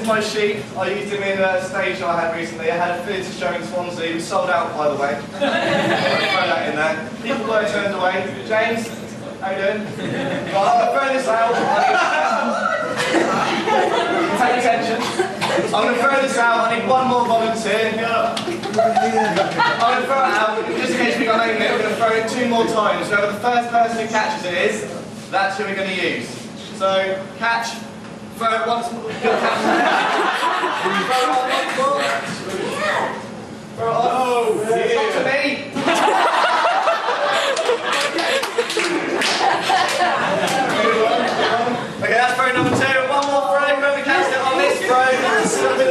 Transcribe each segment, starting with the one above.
my sheet. I used him in a stage show I had recently. I had a theatre show in Swansea. It was sold out, by the way. I'm going to throw that in there. People were turned away. James, how you doing? Right, I'm going to throw this out. Pay attention. I'm going to throw this out. I need one more volunteer. I'm going to throw it out. Just in case we got name it, we're going to throw it 2 more times. Whoever the first person who catches it is, that's who we're going to use. So, catch. Throw it once more. Throw it on once more. Throw it on. Oh, it's not to me. Okay, that's throw number 2. One more throw. Whoever catches it on this throw.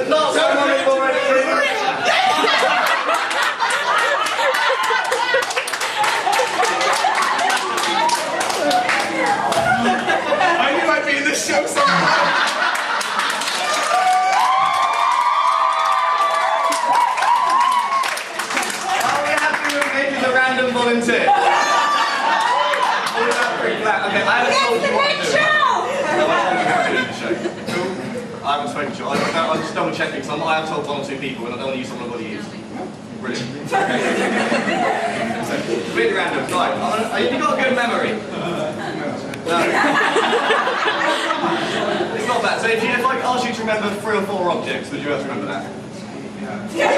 Not so many already. I knew I'd be in this show sometime. Volunteer. Okay, I haven't told you what to do. No, I haven't spoken to you. I'm just double checking because I have told 1 or 2 people and I don't want to use someone I've already used. Brilliant. Okay. Really random. Right. Have you got a good memory? No. It's not bad. So if I asked you to remember 3 or 4 objects, would you have to remember that? Yeah.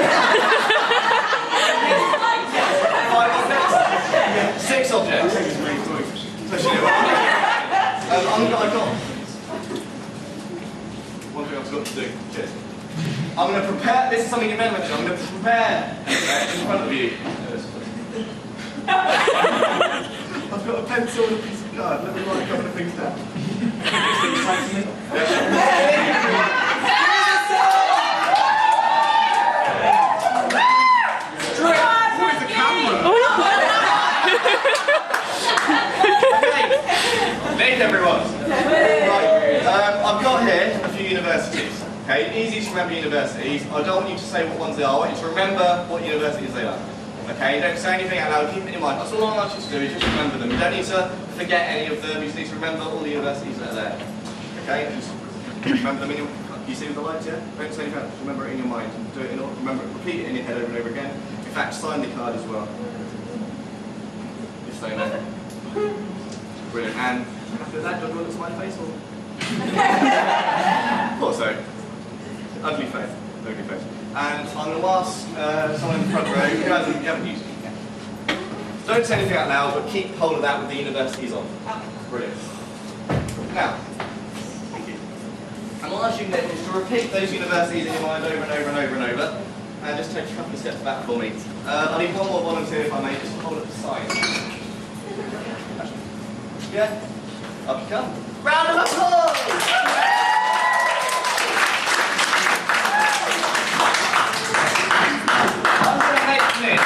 5 objects? 6 objects. I've got one thing I've got to do. Cheers. I'm going to prepare. This is something you meant to mention. I'm going to prepare in front of you. I've got a pencil and a piece of card. Let me write a couple of things down. Name everyone. Right. I've got here a few universities. Okay, easy to remember universities. I don't want you to say what ones they are. I want you to remember what universities they are. Okay, don't say anything out loud. Keep it in mind. That's all I want you to do is just remember them. You don't need to forget any of them. You just need to remember all the universities that are there. Okay, just remember them in your. You see with the lights, yeah? Don't say anything. Just remember it in your mind. Do it in. Remember it. Repeat it in your head over and over again. In fact, sign the card as well. Just saying that. Brilliant. And after that, do you want to smile face or? Thought so. Ugly face. Ugly face. And I'm going to ask someone in the front row who haven't used it. Don't say anything out loud, but keep hold of that with the universities on. Brilliant. Now, thank you. I'm asking you to repeat those universities in your mind over and over and over and over. And just take a couple of steps back for me. I need one more volunteer, if I may, just to hold up the sign. Yeah? Up you come. Round of applause! I'm going to make Nick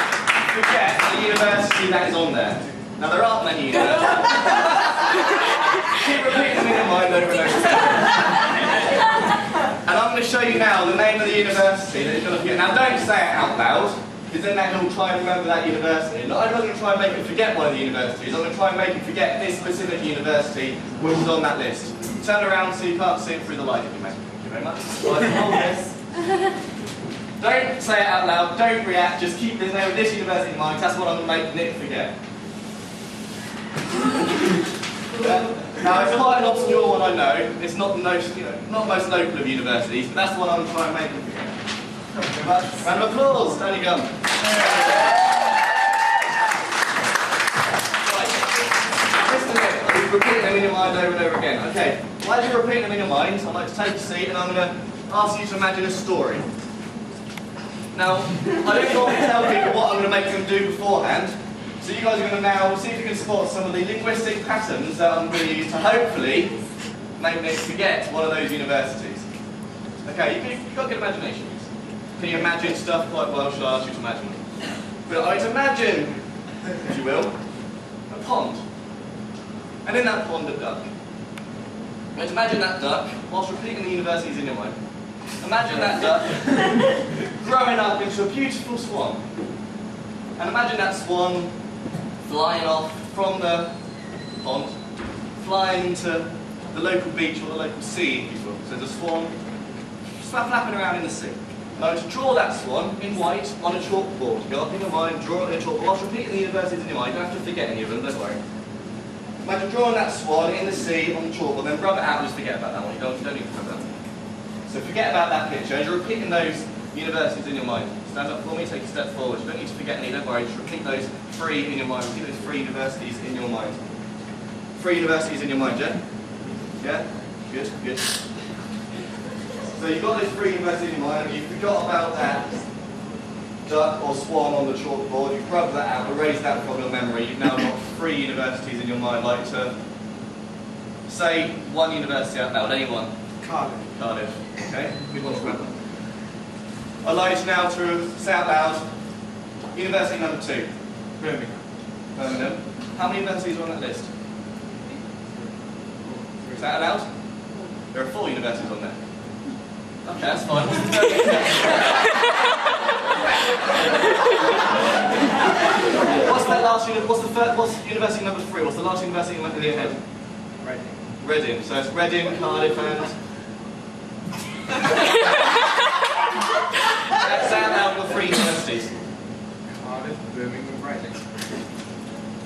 forget the university that is on there. Now, there aren't many universities. Keep repeating them in your mind over and over. And I'm going to show you now the name of the university that you're going to forget. Now, don't say it out loud, because then that will try and remember that university. Not only am I going to try and make him forget one of the universities, I'm going to try and make him forget this specific university which is on that list. Turn around so you can't see it through the light, if you may. Thank you very much. Right, hold this. Don't say it out loud, don't react, just keep the name of this university in mind. That's what I'm going to make Nick forget. Now, it's quite an obscure one, I know. It's not the most, not most local of universities, but that's the one I'm trying to make him forget. Thank you very much. Round of applause. Down you go. Right. Listen to it. You repeat them in your mind over and over again. Okay. While you repeat them in your mind, I'd like to take a seat and I'm going to ask you to imagine a story. Now, I don't normally tell people what I'm going to make them do beforehand, so you guys are going to now see if you can spot some of the linguistic patterns that I'm going to use to hopefully make me forget one of those universities. Okay, you've got good imagination. Can you imagine stuff quite well? Shall I ask you to imagine? But I'd imagine, if you will, a pond. And in that pond, a duck. I'd imagine that duck, whilst repeating the universities in your mind, imagine that duck growing up into a beautiful swan. And imagine that swan flying off from the pond, flying into the local beach or the local sea, if you will. So there's a swan flapping around in the sea. Now to draw that swan in white on a chalkboard. Go up in your mind, draw it in a chalkboard. Whilst repeating the universities in your mind, you don't have to forget any of them, don't worry. Imagine drawing that swan in the sea on the chalkboard, then rub it out and just forget about that one. You don't need to remember that. So forget about that picture. As you're repeating those universities in your mind, stand up for me, take a step forward. You don't need to forget any, don't worry. Just repeat those three in your mind. Repeat those three universities in your mind. Three universities in your mind, yeah? Yeah? Good, good. So you've got those three universities in your mind, and you forgot about that duck or swan on the chalkboard. You've rubbed that out, erased that from your memory. You've now got three universities in your mind. Like to say one university out loud. Anyone? Cardiff. Cardiff. Okay, good one to remember. I'd like you now to say out loud university number 2. Birmingham. Birmingham. How many universities are on that list? Is that allowed? There are 4 universities on there. Okay, that's fine. What's the third What's that last what's university number 3? What's the last university in your head? Reading. Reading. So it's Reading, Cardiff, and say out loud your 3 universities. Cardiff, Birmingham, Reading.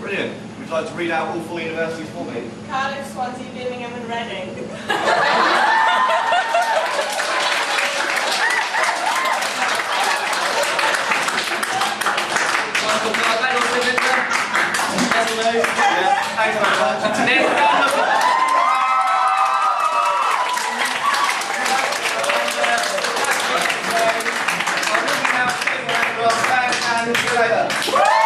Brilliant. Would you like to read out all 4 universities for me? Cardiff, Swansea, Birmingham and Reading. Thanks very much. Next round of I'm looking out, see you later.